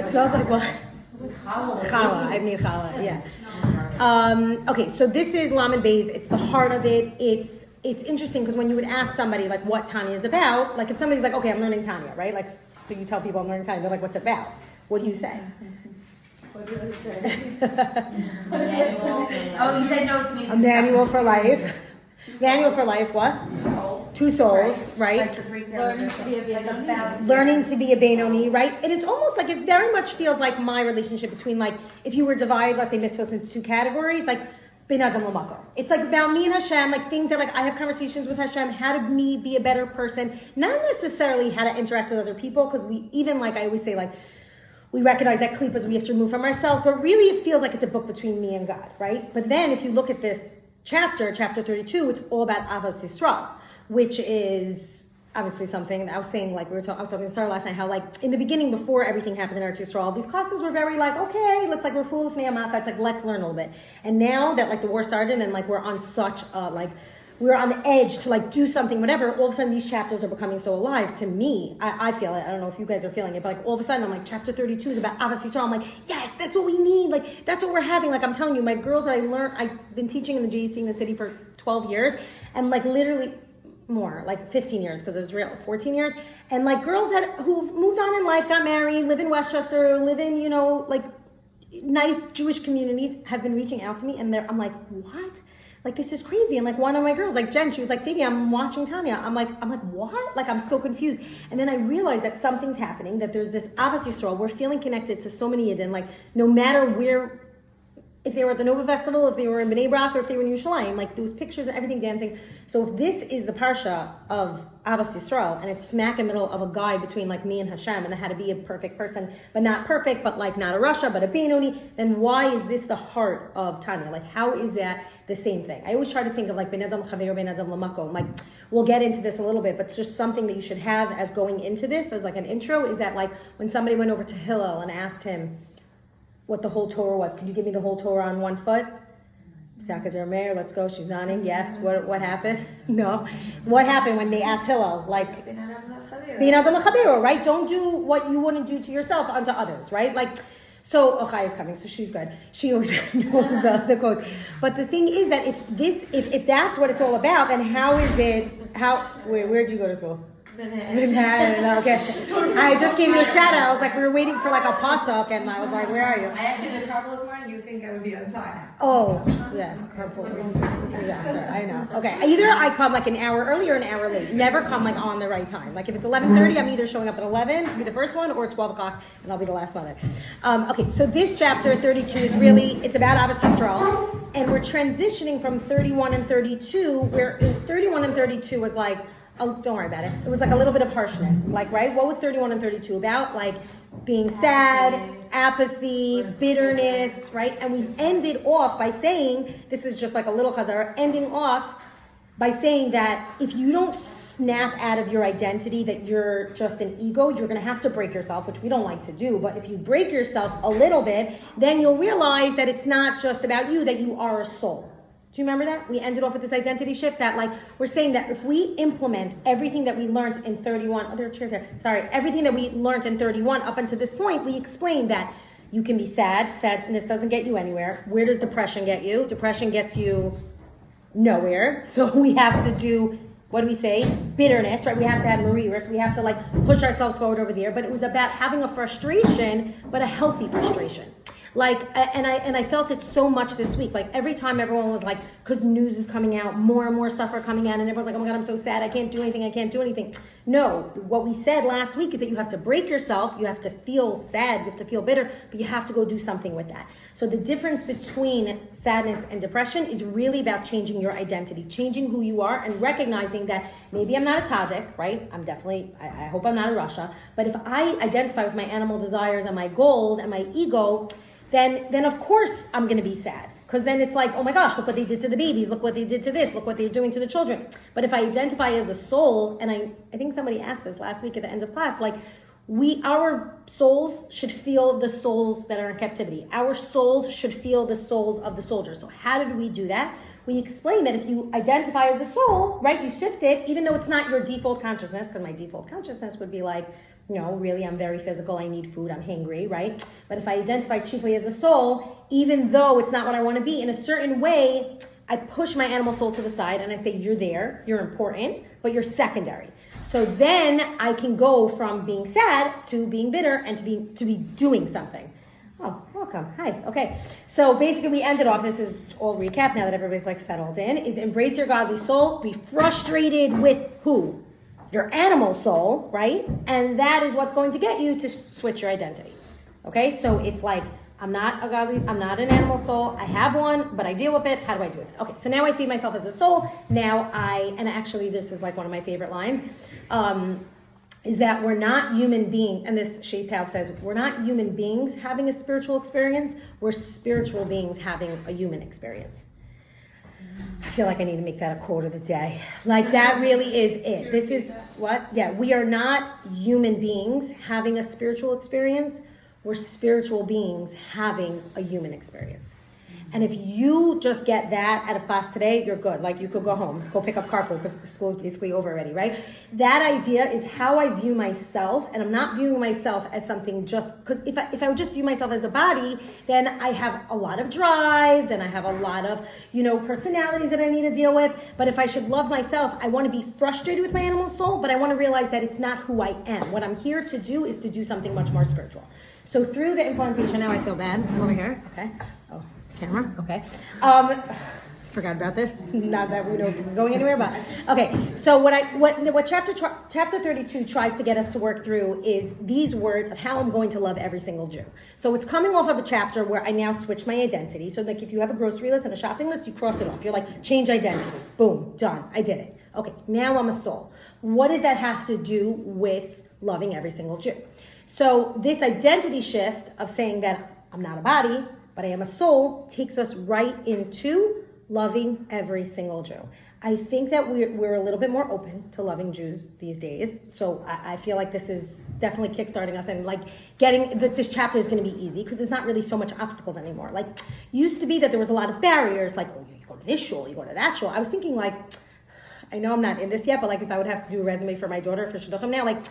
It smells like what? Challah. I mean challah. Yeah. Okay, so this is Lamed Beis. It's the heart of it. It's interesting because when you would ask somebody like what Tanya is about, like if somebody's like, okay, I'm learning Tanya, right? Like, so you tell people I'm learning Tanya, they're like, what's it about? What do you say? What do you say? Oh, you said no, it's me. A manual for life. Manual for life, what? Two souls, right? Learning to be a Benoni. Learning to be a Benoni, right? And it's almost like, it very much feels like my relationship between, like, if you were divided, let's say, mitzvahs into two categories, like, Ben Adam L'Makom. It's like about me and Hashem, like things that, like, I have conversations with Hashem, how to me be a better person, not necessarily how to interact with other people, because we, even like I always say, like, we recognize that klipas we have to remove from ourselves, but really it feels like it's a book between me and God, right? But then if you look at this chapter 32, it's all about Avos Yisrael, which is obviously something that I was saying, like I was talking to Sarah last night, how like in the beginning, before everything happened in Eretz Yisrael, these classes were very like, okay, let's like, we're full of Ne'amaka, it's like, let's learn a little bit. And now that like the war started and like we're on such like, we're on the edge to like do something, whatever, all of a sudden these chapters are becoming so alive to me. I feel it. I don't know if you guys are feeling it, but like all of a sudden I'm like, chapter 32 is about Avos Yisrael. I'm like, yes, that's what we need. Like, that's what we're having. Like, I'm telling you, my girls that I've been teaching in the JC in the city for 12 years and like literally more, like 15 years, because it was real, 14 years. And like girls who moved on in life, got married, live in Westchester, live in, you know, like nice Jewish communities, have been reaching out to me and I'm like, what? Like, this is crazy. And like one of my girls, like Jen, she was like, Faigy, I'm watching Tanya. I'm like, what? Like, I'm so confused. And then I realized that something's happening, that there's this Avos Yisrael. We're feeling connected to so many Yidden, like no matter where, if they were at the Nova Festival, if they were in Bnei Brak, or if they were in Yerushalayim, like there was pictures and everything dancing. So if this is the parsha of Avos Yisrael, and it's smack in the middle of a guide between like me and Hashem, and how to be a perfect person, but not perfect, but like not a Rasha, but a Benoni, then why is this the heart of Tanya? Like, how is that the same thing? I always try to think of like Ben Adam L'Chaver, Ben Adam L'Makom. Like, we'll get into this a little bit, but it's just something that you should have as going into this, as like an intro, is that like when somebody went over to Hillel and asked him what the whole Torah was, could you give me the whole Torah on one foot? Sakazar Meir, let's go. She's nodding. Yes. What happened? No. What happened when they asked Hillel? Like, Ben Adam L'Chaver, right? Don't do what you wouldn't do to yourself unto others, right? Like, so Ochai is coming, so she's good. She always knows the quote. But the thing is that if that's what it's all about, then how is it? Where'd you go to school? Manhattan. Okay. I just gave you a shout out. I was like, we were waiting for like a pasuk, and I was like, where are you? I actually did carpool this morning. You think I would be on time? Oh, yeah, carpool disaster. I know. Okay, either I come like an hour early or an hour late. Never come like on the right time. Like if it's 11:30, I'm either showing up at 11 to be the first one, or 12 o'clock, and I'll be the last one there. Okay, so this chapter 32 is really, it's about Avos Yisrael, and we're transitioning from 31 and 32, where 31 and 32 was like, oh, don't worry about it. It was like a little bit of harshness. Like, right? What was 31 and 32 about? Like being sad, apathy, bitterness, right? And we ended off by saying, this is just like a little chazar, ending off by saying that if you don't snap out of your identity that you're just an ego, you're going to have to break yourself, which we don't like to do. But if you break yourself a little bit, then you'll realize that it's not just about you, that you are a soul. Do you remember that? We ended off with this identity shift that like, we're saying that if we implement everything that we learned in 31, there are chairs here. Sorry, everything that we learned in 31 up until this point, we explained that you can be sad. Sadness doesn't get you anywhere. Where does depression get you? Depression gets you nowhere. So we have to do, what do we say? Bitterness, right? We have to have mariris. We have to like push ourselves forward over there. But it was about having a frustration, but a healthy frustration. Like, and I felt it so much this week. Like every time everyone was like, because news is coming out, more and more stuff are coming out, and everyone's like, oh my God, I'm so sad. I can't do anything. No, what we said last week is that you have to break yourself. You have to feel sad. You have to feel bitter, but you have to go do something with that. So the difference between sadness and depression is really about changing your identity, changing who you are, and recognizing that maybe I'm not a tzaddik, right? I'm definitely, I hope I'm not a Rasha, but if I identify with my animal desires and my goals and my ego, then of course I'm going to be sad. Because then it's like, oh my gosh, look what they did to the babies. Look what they did to this. Look what they're doing to the children. But if I identify as a soul, and I think somebody asked this last week at the end of class, like our souls should feel the souls that are in captivity. Our souls should feel the souls of the soldiers. So how did we do that? We explained that if you identify as a soul, right, you shift it, even though it's not your default consciousness, because my default consciousness would be like, No, really, I'm very physical. I need food. I'm hangry, right? But if I identify chiefly as a soul, even though it's not what I want to be, in a certain way, I push my animal soul to the side and I say, you're there, you're important, but you're secondary. So then I can go from being sad to being bitter and to be doing something. Oh, welcome. Hi. Okay. So basically we ended off, this is all recap now that everybody's like settled in, is embrace your godly soul, be frustrated with who? Your animal soul, right? And that is what's going to get you to switch your identity. Okay? So it's like, I'm not an animal soul. I have one, but I deal with it. How do I do it? Okay, so now I see myself as a soul. Now and actually this is like one of my favorite lines, is that we're not human beings, and this Shays Taub says, we're not human beings having a spiritual experience, we're spiritual beings having a human experience. I feel like I need to make that a quote of the day. Like that really is it. This is what? Yeah, we are not human beings having a spiritual experience, we're spiritual beings having a human experience. And if you just get that out of class today, you're good. Like you could go home, go pick up carpool because the school is basically over already, right? That idea is how I view myself, and I'm not viewing myself as something just, because if I would just view myself as a body, then I have a lot of drives and I have a lot of, personalities that I need to deal with. But if I should love myself, I want to be frustrated with my animal soul, but I want to realize that it's not who I am. What I'm here to do is to do something much more spiritual. So through the implantation, now I feel bad. Over here, okay. Oh. Camera, okay. Forgot about this. Not that we know if this is going anywhere, but okay. So what chapter 32 tries to get us to work through is these words of how I'm going to love every single Jew. So it's coming off of a chapter where I now switch my identity. So like if you have a grocery list and a shopping list, you cross it off. You're like, change identity. Boom, done. I did it. Okay, now I'm a soul. What does that have to do with loving every single Jew? So this identity shift of saying that I'm not a body, but I am a soul, takes us right into loving every single Jew. I think that we're a little bit more open to loving Jews these days. So I feel like this is definitely kickstarting us, and like getting that this chapter is going to be easy because there's not really so much obstacles anymore. Like used to be that there was a lot of barriers, like, oh, you go to this shul, you go to that shul. I was thinking like, I know I'm not in this yet, but like if I would have to do a resume for my daughter for shidduchim now, like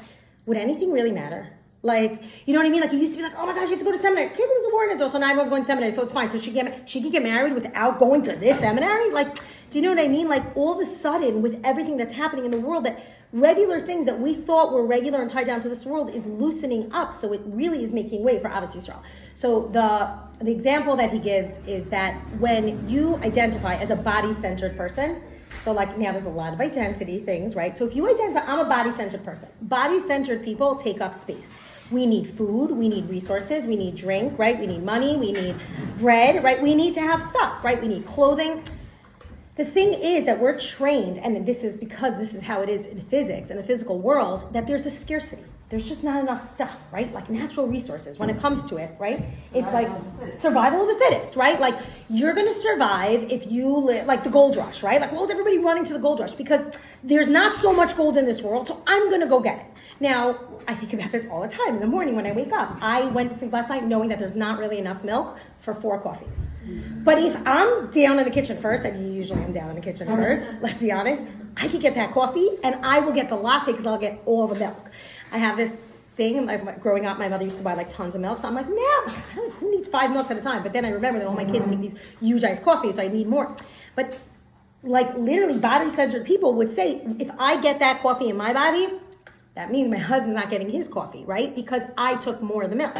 would anything really matter? Like, you know what I mean? Like, it used to be like, oh my gosh, you have to go to seminary. Kid was a war in Israel, so now everyone's going to seminary, so it's fine. So she could get married without going to this seminary? Like, do you know what I mean? Like, all of a sudden, with everything that's happening in the world, that regular things that we thought were regular and tied down to this world is loosening up. So it really is making way for Ahavas Yisrael. So the example that he gives is that when you identify as a body-centered person, so like now there's a lot of identity things, right? So if you identify, I'm a body-centered person. Body-centered people take up space. We need food, we need resources, we need drink, right? We need money, we need bread, right? We need to have stuff, right? We need clothing. The thing is that we're trained, and this is because this is how it is in physics, in the physical world, that there's a scarcity. There's just not enough stuff, right? Like natural resources, when it comes to it, right? It's like survival of the fittest, right? Like you're going to survive if you live, like the gold rush, right? Like, why is everybody running to the gold rush? Because there's not so much gold in this world, so I'm going to go get it. Now, I think about this all the time in the morning when I wake up. I went to sleep last night knowing that there's not really enough milk for 4 coffees. But if I'm down in the kitchen first, and usually I'm down in the kitchen first, let's be honest, I could get that coffee and I will get the latte because I'll get all the milk. I have this thing, like growing up, my mother used to buy like tons of milk. So I'm like, no, who needs 5 milks at a time? But then I remember that all my kids take these huge iced coffees, so I need more. But like literally body-centered people would say, if I get that coffee in my body, that means my husband's not getting his coffee, right? Because I took more of the milk.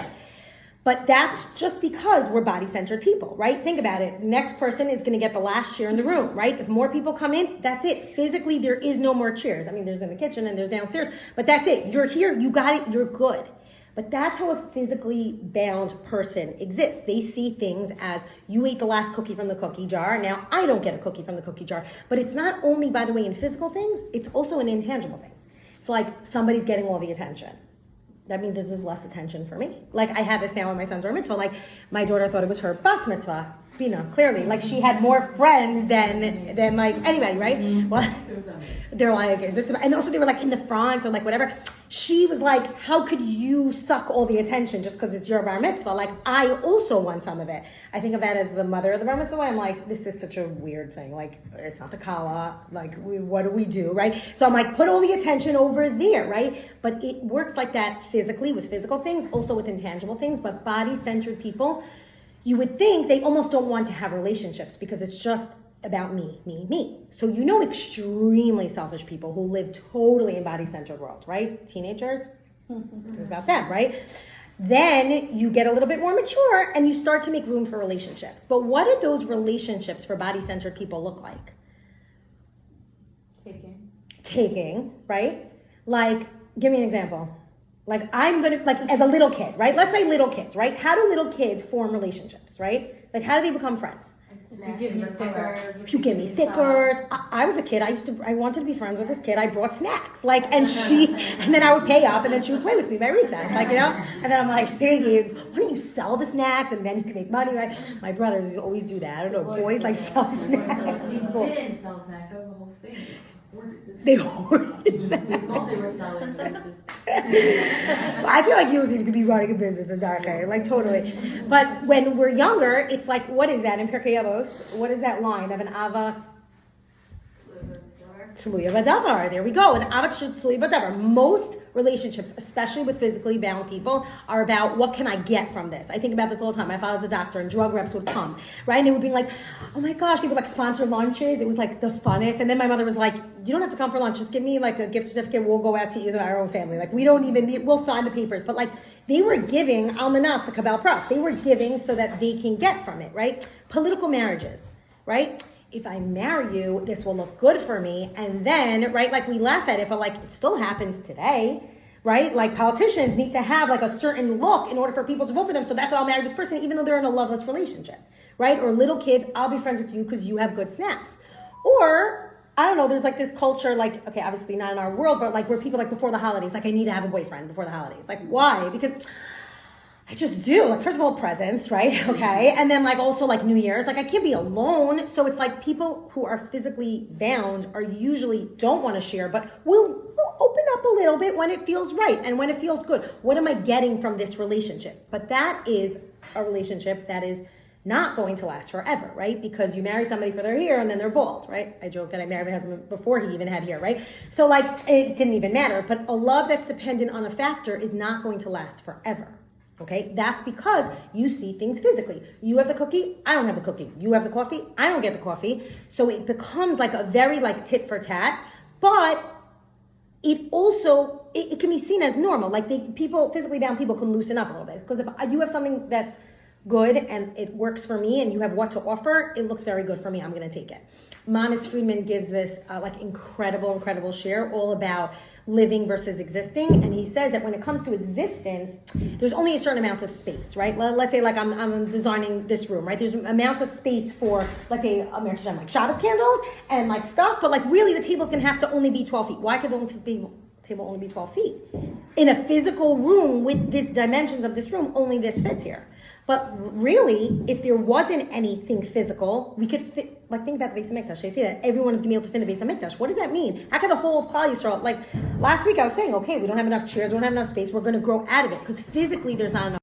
But that's just because we're body-centered people, right? Think about it. Next person is going to get the last chair in the room, right? If more people come in, that's it. Physically, there is no more chairs. I mean, there's in the kitchen and there's downstairs, but that's it. You're here, you got it, you're good. But that's how a physically bound person exists. They see things as, you ate the last cookie from the cookie jar, now I don't get a cookie from the cookie jar. But it's not only, by the way, in physical things, it's also in intangible things. It's like somebody's getting all the attention. That means that there's less attention for me. Like I have this now on my son's bar mitzvah. Like my daughter thought it was her bas mitzvah. Bina, clearly. Like, she had more friends than like anybody, right? Well, they're like, is this, and also they were like in the front or like whatever. She was like, how could you suck all the attention just because it's your bar mitzvah? Like, I also want some of it. I think of that as the mother of the bar mitzvah. I'm like, this is such a weird thing. Like, it's not the kala. Like, what do we do, right? So I'm like, put all the attention over there, right? But it works like that physically with physical things, also with intangible things. But body-centered people, you would think they almost don't want to have relationships because it's just about me, me, me. So you know extremely selfish people who live totally in body-centered world, right? Teenagers, it's about them, right? Then you get a little bit more mature and you start to make room for relationships. But what do those relationships for body-centered people look like? Taking, right? Like, give me an example. Like, I'm gonna, like, as a little kid, right? Let's say little kids, right? How do little kids form relationships, right? Like, how do they become friends? You give me stickers. If you give me stickers. I was a kid. I wanted to be friends with this kid. I brought snacks, like, and then I would pay up, and then she would play with me by recess, like, you know. And then I'm like, Faigy, why don't you sell the snacks, and then you can make money, right? My brothers always do that. I don't know, boys like sell snacks. He didn't sell snacks. That was the whole thing. They hoarded They thought they were selling. They just... I feel like you could be running a business in dark hair, like totally. But when we're younger, it's like, what is that in Pirkei Avos? What is that line of an Ava? Tluya Badavar. There we go. An Ava Tluya Badavar. Most relationships, especially with physically bound people, are about what can I get from this. I think about this all the time. My father's a doctor, and drug reps would come, right? And they would be like, oh my gosh, they would like sponsor lunches. It was like the funnest. And then my mother was like, you don't have to come for lunch. Just give me like a gift certificate. We'll go out to eat with our own family. Like, we don't even need, we'll sign the papers. But like, they were giving almanas, the Kabbalah Pras. They were giving so that they can get from it, right? Political marriages, right? If I marry you, this will look good for me. And then, right, like we laugh at it, but like it still happens today, right? Like politicians need to have like a certain look in order for people to vote for them. So that's why I'll marry this person, even though they're in a loveless relationship, right? Or little kids, I'll be friends with you because you have good snacks. Or, I don't know, there's like this culture, like, okay, obviously not in our world, but like where people like before the holidays, like I need to have a boyfriend before the holidays. Like, why? Because I just do. Like, first of all, presents, right? Okay. And then like also like New Year's, like I can't be alone. So it's like people who are physically bound are usually don't want to share, but will open up a little bit when it feels right and when it feels good. What am I getting from this relationship? But that is a relationship that is not going to last forever, right? Because you marry somebody for their hair and then they're bald, right? I joke that I married my husband before he even had hair, right? So like, it didn't even matter. But a love that's dependent on a factor is not going to last forever. Okay, that's because you see things physically. You have the cookie, I don't have the cookie. You have the coffee, I don't get the coffee. So it becomes like a very like tit for tat, but it also, it can be seen as normal. Like people, physically bound people can loosen up a little bit. Because if you have something that's good and it works for me and you have what to offer, it looks very good for me, I'm going to take it. Manis Friedman gives this like incredible share all about living versus existing. And he says that when it comes to existence, there's only a certain amount of space, right? Let's say like I'm designing this room, right? There's an amount of space for, let's say, like Shabbos candles and like stuff, but like really the table's going to have to only be 12 feet. Why could the table only be 12 feet? In a physical room with these dimensions of this room, only this fits here. But really, if there wasn't anything physical, we could fit, like think about the Beis HaMikdash. They say that everyone is going to be able to fit in the Beis HaMikdash. What does that mean? How could the whole of Klal Yisrael, like last week I was saying, okay, we don't have enough chairs, we don't have enough space, we're going to grow out of it because physically there's not enough